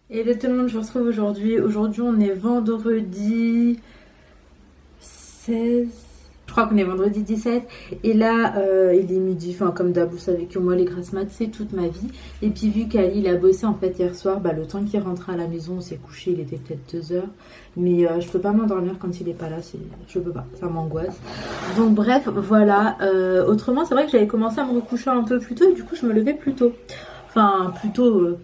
Hello tout le monde, je vous retrouve aujourd'hui. Aujourd'hui, on est vendredi 16. Je crois qu'on est vendredi 17. Et là, il est midi. Enfin, comme d'hab, vous savez que moi, les grasses mat, c'est toute ma vie. Et puis, vu qu'Ali, il a bossé en fait hier soir, bah, le temps qu'il rentre à la maison, on s'est couché, il était peut-être 2 heures. Mais je peux pas m'endormir quand il est pas là. Je peux pas, ça m'angoisse. Donc, bref, voilà. Autrement, c'est vrai que j'avais commencé à me recoucher un peu plus tôt. Et du coup, je me levais plus tôt. Enfin, plutôt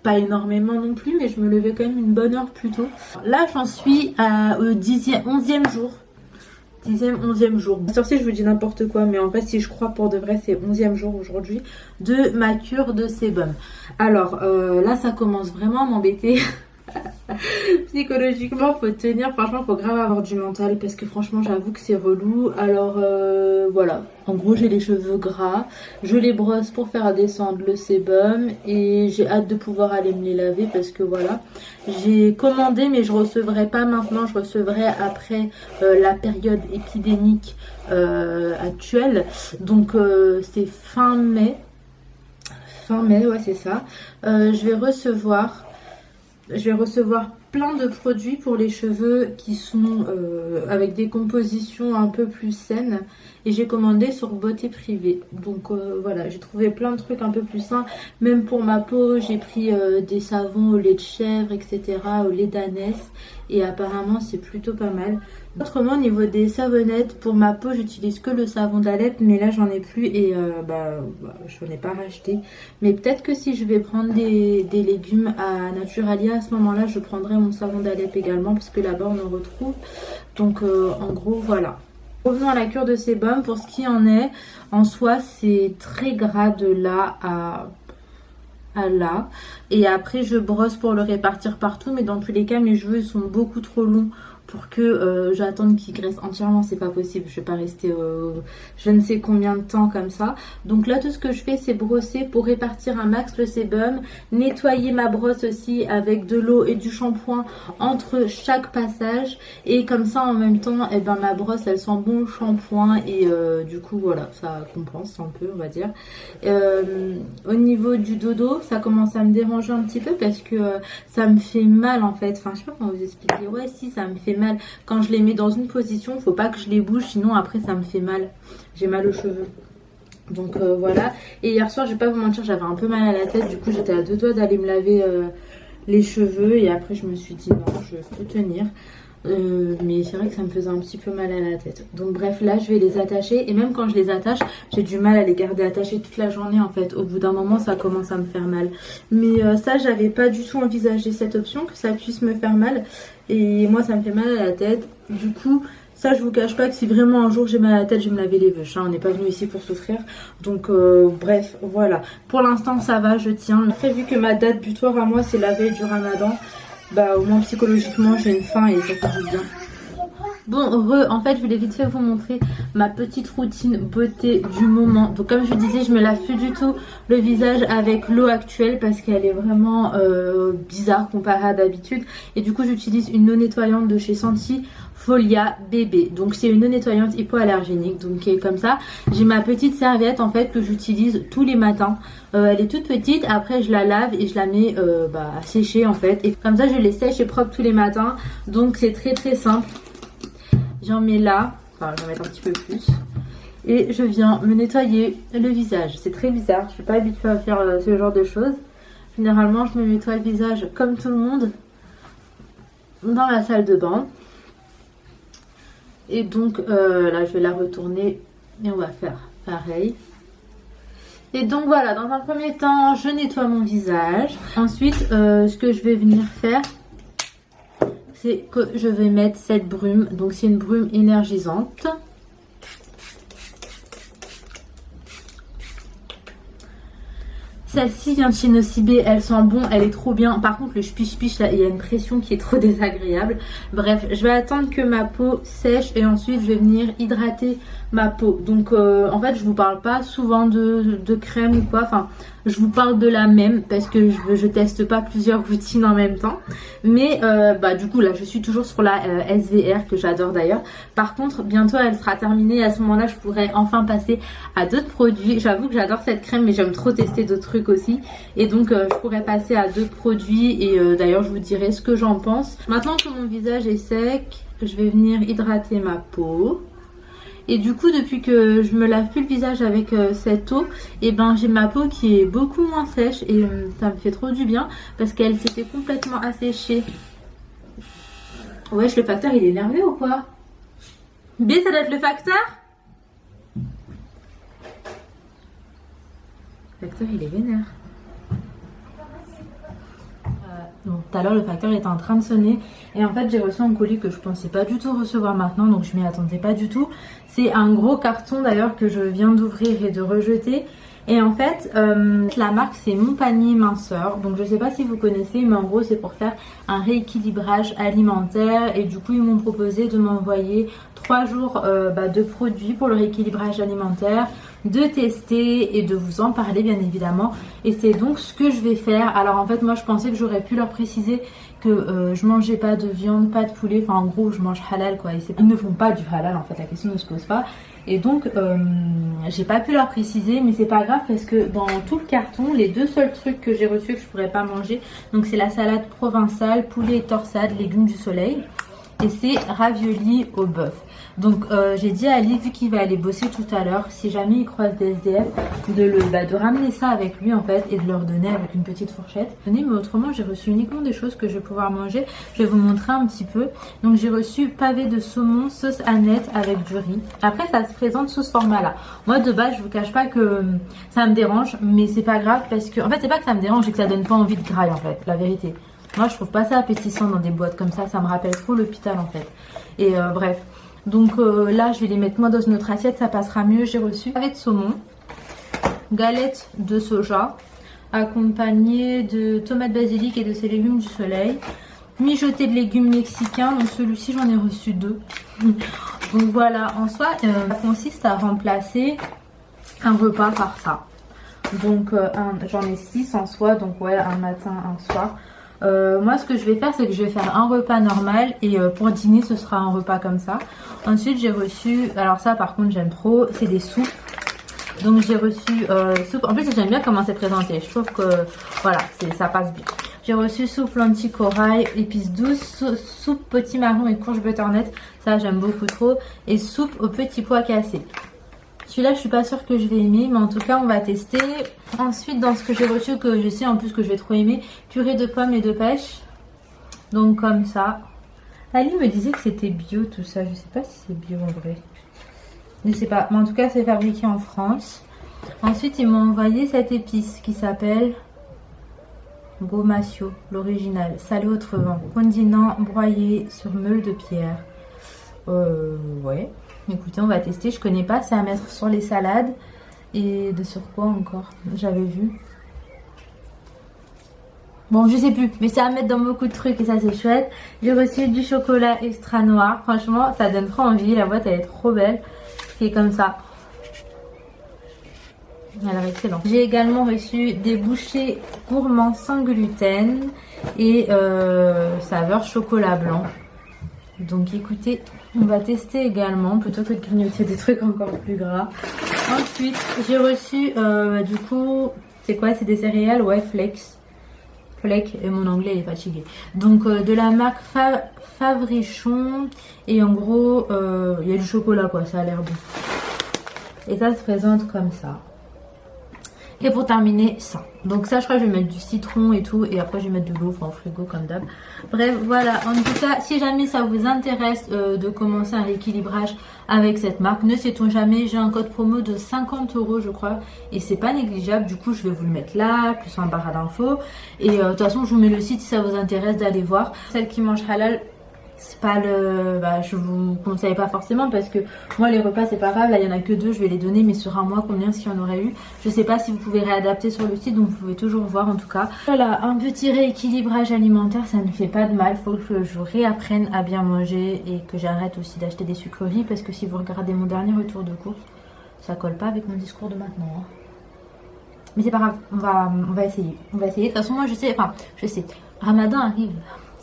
pas énormément non plus, mais je me levais quand même une bonne heure plus tôt. Là, j'en suis au 11e jour. 10e, 11e jour. Sur ci, je vous dis n'importe quoi, mais en fait, si je crois pour de vrai, c'est 11e jour aujourd'hui de ma cure de sébum. Alors, là, ça commence vraiment à m'embêter. Psychologiquement, faut tenir. Franchement, faut grave avoir du mental parce que franchement, j'avoue que c'est relou. Alors, voilà. En gros, j'ai les cheveux gras. Je les brosse pour faire descendre le sébum et j'ai hâte de pouvoir aller me les laver parce que voilà. J'ai commandé, mais je recevrai pas maintenant. Je recevrai après la période épidémique actuelle. Donc, c'est fin mai. Fin mai, ouais, c'est ça. Je vais recevoir plein de produits pour les cheveux qui sont avec des compositions un peu plus saines. Et j'ai commandé sur Beauté Privée. Donc voilà, j'ai trouvé plein de trucs un peu plus sains. Même pour ma peau, j'ai pris des savons au lait de chèvre, etc. au lait d'ânesse. Et apparemment, c'est plutôt pas mal. Autrement, au niveau des savonnettes, pour ma peau, j'utilise que le savon d'Alep. Mais là, j'en ai plus et je n'en ai pas racheté. Mais peut-être que si je vais prendre des légumes à Naturalia, à ce moment-là, je prendrai mon savon d'Alep également. Parce que là-bas, on en retrouve. Donc, en gros, voilà. Revenons à la cure de sébum. Pour ce qui en est, en soi, c'est très gras de là à là. Et après, je brosse pour le répartir partout. Mais dans tous les cas, mes cheveux ils sont beaucoup trop longs pour que j'attende qu'ils graissent entièrement. C'est pas possible. Je vais pas rester je ne sais combien de temps comme ça. Donc là, tout ce que je fais, c'est brosser pour répartir un max le sébum. Nettoyer ma brosse aussi avec de l'eau et du shampoing entre chaque passage. Et comme ça, en même temps, eh ben, ma brosse, elle sent bon le shampoing. Et du coup, voilà, ça compense un peu, on va dire. Au niveau du dodo, ça commence à me déranger un petit peu parce que ça me fait mal en fait. Enfin, je sais pas comment vous expliquer. Ouais, si, ça me fait mal. Quand je les mets dans une position, faut pas que je les bouge, sinon après ça me fait mal. J'ai mal aux cheveux. Donc voilà. Et hier soir, je vais pas vous mentir, j'avais un peu mal à la tête. Du coup, j'étais à 2 doigts d'aller me laver les cheveux. Et après, je me suis dit non, je peux tenir. Mais c'est vrai que ça me faisait un petit peu mal à la tête. Donc bref, là je vais les attacher. Et même quand je les attache, j'ai du mal à les garder attachés toute la journée en fait. Au bout d'un moment, ça commence à me faire mal. Mais ça, j'avais pas du tout envisagé cette option, que ça puisse me faire mal. Et moi, ça me fait mal à la tête. Du coup, ça, je vous cache pas que si vraiment un jour j'ai mal à la tête, je vais me laver les veuches. On n'est pas venu ici pour souffrir. Donc bref, voilà. Pour l'instant, ça va, je tiens. Après, vu que ma date butoir à moi, c'est la veille du ramadan, bah au moins psychologiquement j'ai une faim et ça fait du bien. Bon, en fait, je voulais vite fait vous montrer ma petite routine beauté du moment. Donc, comme je vous disais, je me lave plus du tout le visage avec l'eau actuelle parce qu'elle est vraiment bizarre comparée à d'habitude. Et du coup, j'utilise une eau nettoyante de chez Senti Folia bébé. Donc, c'est une eau nettoyante hypoallergénique. Donc, comme ça, j'ai ma petite serviette en fait que j'utilise tous les matins. Elle est toute petite. Après, je la lave et je la mets à sécher en fait. Et comme ça, je les sèche et propre tous les matins. Donc, c'est très très simple. J'en mets là, enfin je vais mettre un petit peu plus. Et je viens me nettoyer le visage. C'est très bizarre, je suis pas habituée à faire ce genre de choses. Généralement je me nettoie le visage comme tout le monde dans la salle de bain. Et donc là je vais la retourner et on va faire pareil. Et donc voilà, dans un premier temps je nettoie mon visage. Ensuite ce que je vais venir faire, c'est que je vais mettre cette brume. Donc c'est une brume énergisante. Celle-ci vient de chez Nocibé, elle sent bon, elle est trop bien. Par contre le spiche là, il y a une pression qui est trop désagréable. Bref, je vais attendre que ma peau sèche et ensuite je vais venir hydrater ma peau. Donc en fait je vous parle pas souvent de crème ou quoi. Enfin je vous parle de la même parce que je teste pas plusieurs routines en même temps. Mais du coup là je suis toujours sur la SVR que j'adore d'ailleurs. Par contre bientôt elle sera terminée, à ce moment là je pourrai enfin passer à d'autres produits. J'avoue que j'adore cette crème mais j'aime trop tester d'autres trucs aussi. Et donc je pourrais passer à d'autres produits et d'ailleurs je vous dirai ce que j'en pense. Maintenant que mon visage est sec, je vais venir hydrater ma peau. Et du coup depuis que je me lave plus le visage avec cette eau, et ben j'ai ma peau qui est beaucoup moins sèche et ça me fait trop du bien parce qu'elle s'était complètement asséchée. Wesh, le facteur il est énervé ou quoi? B, ça doit être le facteur? Le facteur il est vénère. Donc tout à l'heure le facteur était en train de sonner et en fait j'ai reçu un colis que je pensais pas du tout recevoir maintenant, donc je m'y attendais pas du tout. C'est un gros carton d'ailleurs que je viens d'ouvrir et de rejeter. Et en fait la marque c'est Mon Panier Minceur, donc je sais pas si vous connaissez mais en gros c'est pour faire un rééquilibrage alimentaire et du coup ils m'ont proposé de m'envoyer 3 jours de produits pour le rééquilibrage alimentaire, de tester et de vous en parler bien évidemment. Et c'est donc ce que je vais faire. Alors en fait moi je pensais que j'aurais pu leur préciser que je mangeais pas de viande, pas de poulet, enfin en gros je mange halal quoi. Ils ne font pas du halal en fait, la question ne se pose pas. Et donc j'ai pas pu leur préciser mais c'est pas grave parce que dans tout le carton les deux seuls trucs que j'ai reçus que je pourrais pas manger, donc c'est la salade provençale, poulet et torsade, légumes du soleil, et c'est ravioli au bœuf. Donc j'ai dit à Ali, vu qu'il va aller bosser tout à l'heure, si jamais il croise des SDF, de ramener ça avec lui en fait et de leur donner avec une petite fourchette. Mais autrement j'ai reçu uniquement des choses que je vais pouvoir manger. Je vais vous montrer un petit peu. Donc j'ai reçu pavé de saumon, sauce Annette avec du riz. Après ça se présente sous ce format là. Moi de base je vous cache pas que ça me dérange, mais c'est pas grave parce que en fait c'est pas que ça me dérange, c'est que ça donne pas envie de graille en fait, la vérité. Moi je trouve pas ça appétissant dans des boîtes comme ça me rappelle trop l'hôpital en fait. Et bref. Donc là je vais les mettre moi dans une autre assiette, ça passera mieux. J'ai reçu pavé de saumon, galette de soja accompagnée de tomates basilic et de ces légumes du soleil, mijoté de légumes mexicains. Donc celui-ci j'en ai reçu 2. Donc voilà, en soi ça consiste à remplacer un repas par ça. Donc j'en ai 6 en soi, donc ouais, un matin, un soir. Moi ce que je vais faire c'est que je vais faire un repas normal et pour dîner ce sera un repas comme ça. Ensuite j'ai reçu, alors ça par contre j'aime trop, c'est des soupes. Donc j'ai reçu soupe, en plus j'aime bien comment c'est présenté, je trouve que voilà, ça passe bien. J'ai reçu soupe lentilles corail, épices douces, soupe potimarron et courge butternut, ça j'aime beaucoup trop, et soupe aux petits pois cassés. Celui-là, je suis pas sûre que je vais aimer, mais en tout cas, on va tester. Ensuite, dans ce que j'ai reçu, que je sais en plus que je vais trop aimer, purée de pommes et de pêche. Donc comme ça. Ali me disait que c'était bio tout ça. Je sais pas si c'est bio en vrai. Je sais pas, mais en tout cas, c'est fabriqué en France. Ensuite, ils m'ont envoyé cette épice qui s'appelle Gomasio, l'original. Salé au trevant. Condiment broyé sur meule de pierre. Ouais. Écoutez, on va tester. Je connais pas, c'est à mettre sur les salades. Et de sur quoi encore? J'avais vu. Bon, je sais plus, mais c'est à mettre dans beaucoup de trucs et ça c'est chouette. J'ai reçu du chocolat extra noir. Franchement, ça donne trop envie. La boîte elle est trop belle. Qui est comme ça. Elle a l'air excellente. J'ai également reçu des bouchées gourmands sans gluten et saveur chocolat blanc. Donc écoutez, on va tester également plutôt que de grignoter des trucs encore plus gras. Ensuite, j'ai reçu du coup, c'est quoi? C'est des céréales, ouais, Flex. Fleck, et mon anglais il est fatigué. Donc de la marque Favrichon. Et en gros, il y a du chocolat quoi, ça a l'air bon. Et ça se présente comme ça. Et pour terminer, ça. Donc ça, je crois que je vais mettre du citron et tout. Et après, je vais mettre de l'eau en frigo comme d'hab. Bref, voilà. En tout cas, si jamais ça vous intéresse de commencer un rééquilibrage avec cette marque, ne sait-on jamais, j'ai un code promo de 50 € je crois. Et c'est pas négligeable. Du coup, je vais vous le mettre là, plus en barre d'infos. Et de toute façon, je vous mets le site si ça vous intéresse d'aller voir. Celles qui mangent halal, c'est pas le... je vous conseille pas forcément parce que moi les repas c'est pas grave, là il y en a que 2, je vais les donner, mais sur un mois combien s'il y en aurait eu, je sais pas si vous pouvez réadapter sur le site, donc vous pouvez toujours voir en tout cas. Voilà, un petit rééquilibrage alimentaire, ça ne fait pas de mal, faut que je réapprenne à bien manger et que j'arrête aussi d'acheter des sucreries parce que si vous regardez mon dernier retour de course, ça colle pas avec mon discours de maintenant. Mais c'est pas grave, on va essayer. On va essayer. De toute façon, moi je sais, Ramadan arrive,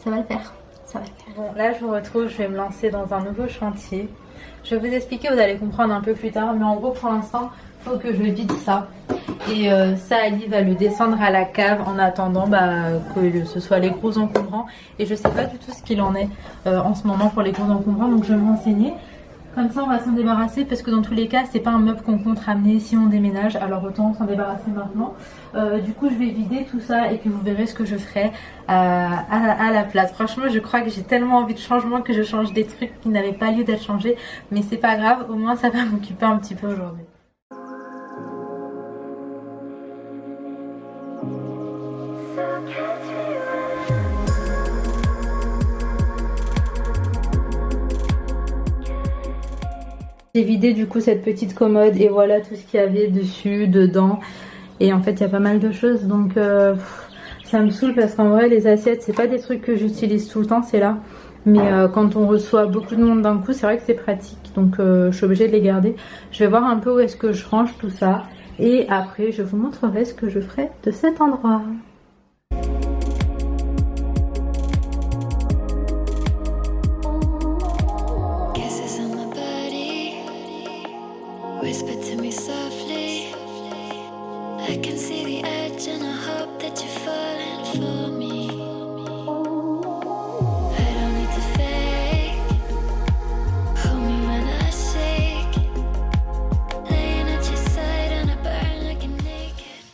ça va le faire. Ça va le faire. Bon, là je vous retrouve, je vais me lancer dans un nouveau chantier. Je vais vous expliquer, vous allez comprendre un peu plus tard. Mais en gros, pour l'instant, il faut que je vide ça. Et ça, Ali va le descendre à la cave en attendant que ce soit les gros encombrants. Et je sais pas du tout ce qu'il en est en ce moment pour les gros encombrants. Donc je vais me renseigner. Comme ça, on va s'en débarrasser parce que dans tous les cas, c'est pas un meuble qu'on compte ramener si on déménage. Alors autant s'en débarrasser maintenant. Du coup, je vais vider tout ça et puis vous verrez ce que je ferai à la place. Franchement, je crois que j'ai tellement envie de changement que je change des trucs qui n'avaient pas lieu d'être changés. Mais c'est pas grave, au moins ça va m'occuper un petit peu aujourd'hui. J'ai vidé du coup cette petite commode et voilà tout ce qu'il y avait dessus, dedans. Et en fait il y a pas mal de choses donc ça me saoule parce qu'en vrai les assiettes c'est pas des trucs que j'utilise tout le temps, c'est là. Mais quand on reçoit beaucoup de monde d'un coup c'est vrai que c'est pratique donc je suis obligée de les garder. Je vais voir un peu où est-ce que je range tout ça et après je vous montrerai ce que je ferai de cet endroit. Whisper to me softly. I can see the edge and I hope that you're falling for me. I don't need to fake. Hold me when I shake. Laying at your side and I burn like a naked.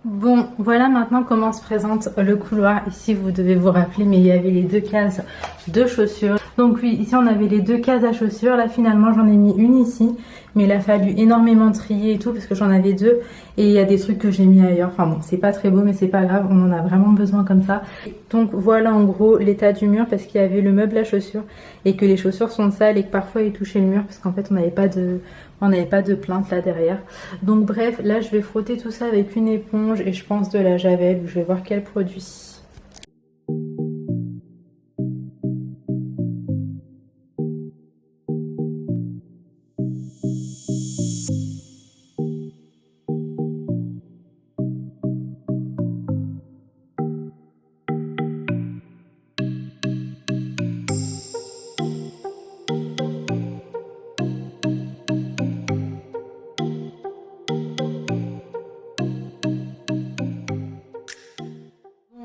Bon, voilà maintenant comment se présente le couloir. Ici, vous devez vous rappeler, mais il y avait les deux cases de chaussures. Donc oui, ici on avait les deux cases à chaussures. Là, finalement, j'en ai mis une ici. Mais il a fallu énormément trier et tout parce que j'en avais deux. Et il y a des trucs que j'ai mis ailleurs. Enfin bon, c'est pas très beau, mais c'est pas grave. On en a vraiment besoin comme ça. Donc voilà en gros l'état du mur parce qu'il y avait le meuble à chaussures. Et que les chaussures sont sales et que parfois ils touchaient le mur parce qu'en fait on n'avait pas de plainte là derrière. Donc bref, là je vais frotter tout ça avec une éponge et je pense de la javel. Je vais voir quel produit.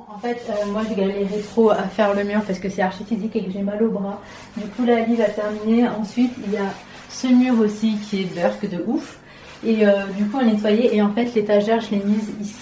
En fait, moi je galérais trop à faire le mur parce que c'est archi physique et que j'ai mal au bras. Du coup, là, Ali va terminer. Ensuite, il y a ce mur aussi qui est burk de ouf. Et du coup, à nettoyer. Et en fait, l'étagère, je l'ai mise ici.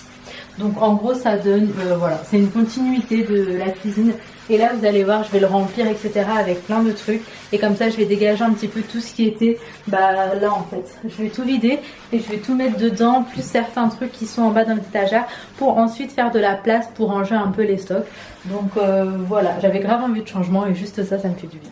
Donc en gros, ça donne, voilà, c'est une continuité de la cuisine. Et là, vous allez voir, je vais le remplir, etc. avec plein de trucs. Et comme ça, je vais dégager un petit peu tout ce qui était là en fait. Je vais tout vider et je vais tout mettre dedans, plus certains trucs qui sont en bas dans l'étagère pour ensuite faire de la place pour ranger un peu les stocks. Donc voilà, j'avais grave envie de changement et juste ça, ça me fait du bien.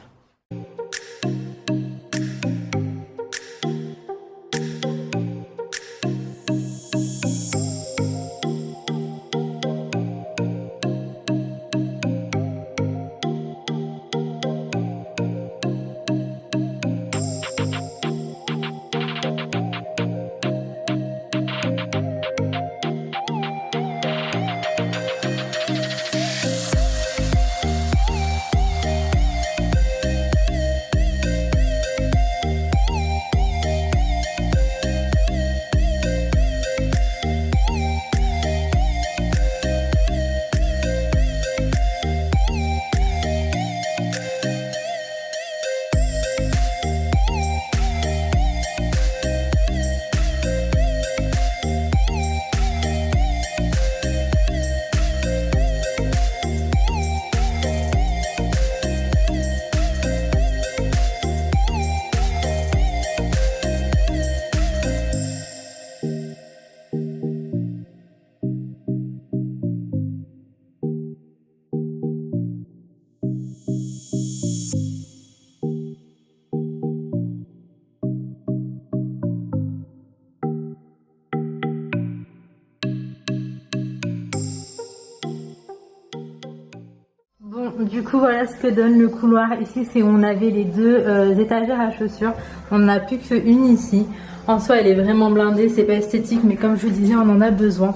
du coup voilà ce que donne le couloir. Ici c'est où on avait les deux étagères à chaussures. On n'a plus qu'une ici. En soi elle est vraiment blindée, c'est pas esthétique mais comme je vous disais on en a besoin.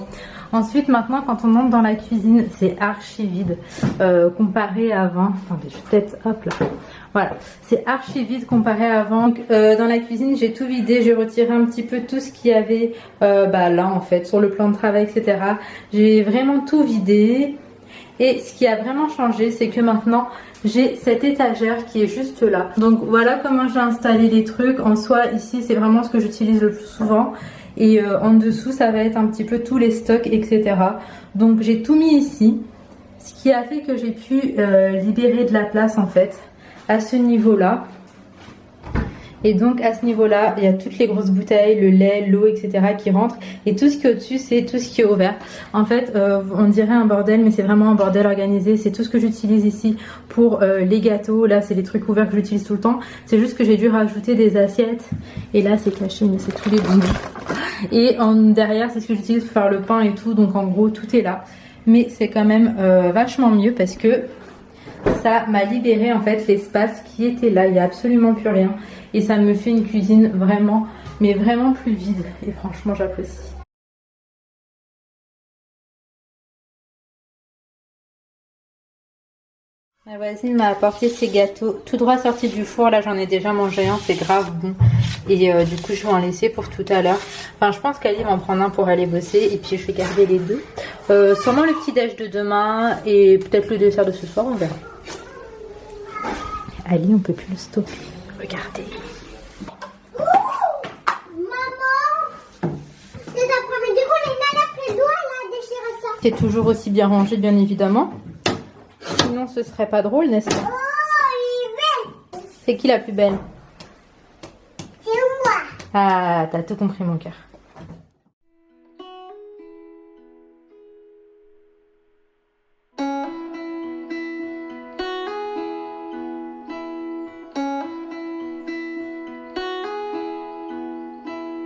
Ensuite maintenant quand on entre dans la cuisine c'est archi vide comparé à avant. Attendez je vais peut-être hop là. Voilà, c'est archi vide comparé à avant. Dans la cuisine, j'ai tout vidé. J'ai retiré un petit peu tout ce qu'il y avait là en fait, sur le plan de travail, etc. J'ai vraiment tout vidé. Et ce qui a vraiment changé, c'est que maintenant, j'ai cette étagère qui est juste là. Donc voilà comment j'ai installé les trucs. En soi, ici, c'est vraiment ce que j'utilise le plus souvent. Et en dessous, ça va être un petit peu tous les stocks, etc. Donc j'ai tout mis ici. Ce qui a fait que j'ai pu libérer de la place en fait. À ce niveau là, et donc à ce niveau là il y a toutes les grosses bouteilles, le lait, l'eau, etc. qui rentrent, et tout ce qui est au dessus c'est tout ce qui est ouvert. En fait on dirait un bordel mais c'est vraiment un bordel organisé. C'est tout ce que j'utilise ici pour les gâteaux. Là c'est les trucs ouverts que j'utilise tout le temps, c'est juste que j'ai dû rajouter des assiettes et là c'est caché mais c'est tous les bonbons. Et derrière c'est ce que j'utilise pour faire le pain et tout, donc en gros tout est là. Mais c'est quand même vachement mieux parce que ça m'a libéré en fait l'espace qui était là, il n'y a absolument plus rien et ça me fait une cuisine vraiment, mais vraiment plus vide et franchement j'apprécie. Ma voisine m'a apporté ces gâteaux tout droit sortis du four, là j'en ai déjà mangé un, c'est grave bon et du coup je vais en laisser pour tout à l'heure. Enfin je pense qu'Ali va en prendre un pour aller bosser et puis je vais garder les deux. Sûrement le petit déj de demain et peut-être le dessert de ce soir, on verra. Ali on peut plus le stopper, regardez. Maman, cet après-midi qu'on est allé après le doigt, elle a déchiré ça. C'est toujours aussi bien rangé bien évidemment. Sinon ce serait pas drôle, n'est-ce pas? Oh, il est. C'est qui la plus belle? C'est moi. Ah, t'as tout compris mon cœur.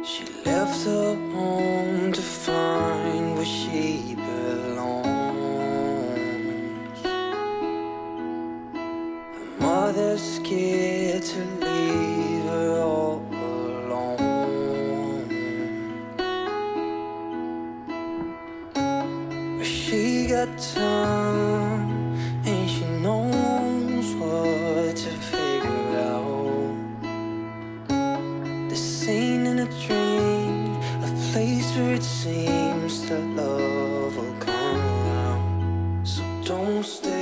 She left her home to find where she belongs. Her mother's scared to leave her all alone. But she got time and she knows what to figure out. This ain't in a dream, a place where it seems that love will come around. So don't stay.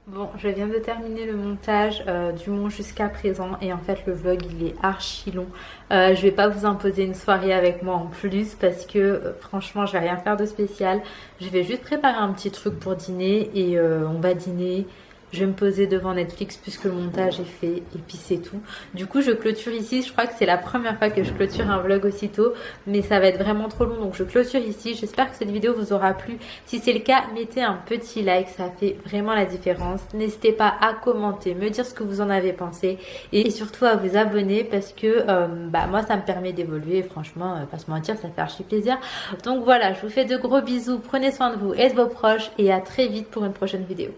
Bon, je viens de terminer le montage du moins jusqu'à présent et en fait le vlog il est archi long. Je vais pas vous imposer une soirée avec moi en plus parce que franchement je vais rien faire de spécial. Je vais juste préparer un petit truc pour dîner et on va dîner. Je vais me poser devant Netflix puisque le montage est fait et puis c'est tout. Du coup je clôture ici, je crois que c'est la première fois que je clôture un vlog aussitôt, mais ça va être vraiment trop long donc je clôture ici. J'espère que cette vidéo vous aura plu. Si c'est le cas, mettez un petit like, ça fait vraiment la différence. N'hésitez pas à commenter, me dire ce que vous en avez pensé et surtout à vous abonner parce que moi ça me permet d'évoluer. Franchement, pas se mentir, ça fait archi plaisir. Donc voilà, je vous fais de gros bisous, prenez soin de vous et de vos proches et à très vite pour une prochaine vidéo.